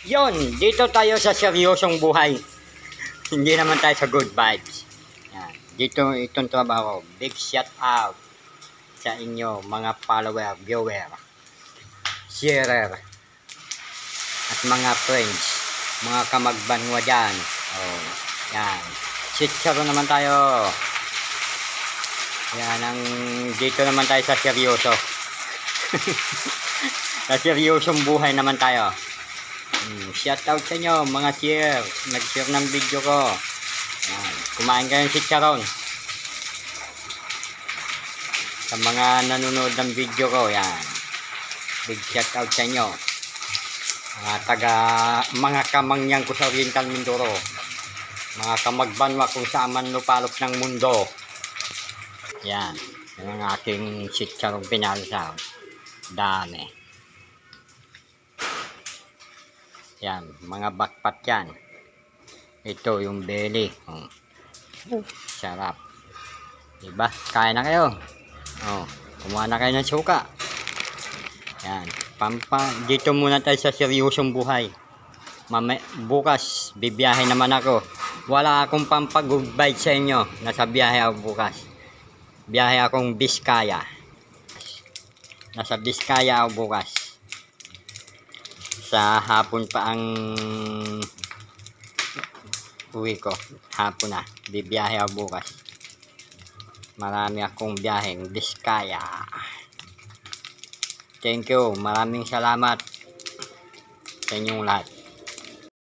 Yon, dito tayo sa seryosong buhay. Hindi naman tayo sa good vibes. Yan. Dito itong trabaho. Big shout out sa inyo mga follower, viewer, sharer, at mga friends, mga kamagbanwa dyan. Oh, yan. Chicharo naman tayo. Yan ang dito naman tayo sa seryoso. Sa seryosong buhay naman tayo. Shout out sa inyo mga share, nag-share ng video ko. Yan. Kumain kayo ng chicharon. Sa mga nanonood ng video ko, yan. Big shout out sa inyo. Mga kamangyan ko sa Oriental Mindoro. Mga kamagbanwa kung saan man lupalop ng mundo. Yan. Yan ang aking chicharon pinalsa. Dami. Yan, mga bakpat yan. Ito yung belly. Sarap. Diba? Kain na kayo. Kumuha na kayo ng suka. Yan. Dito muna tayo sa seryosong buhay. Bukas, bibiyahe naman ako. Wala akong pampag-goodbye sa inyo. Nasa biyahe ako bukas. Biyahe akong Biskaya. Nasa Biskaya ako bukas. Sa hapon pa ang uwi ko. Hapon na. Bibiyahe ako bukas. Marami akong biyaheng Biskaya. Thank you. Maraming salamat sa inyong lahat.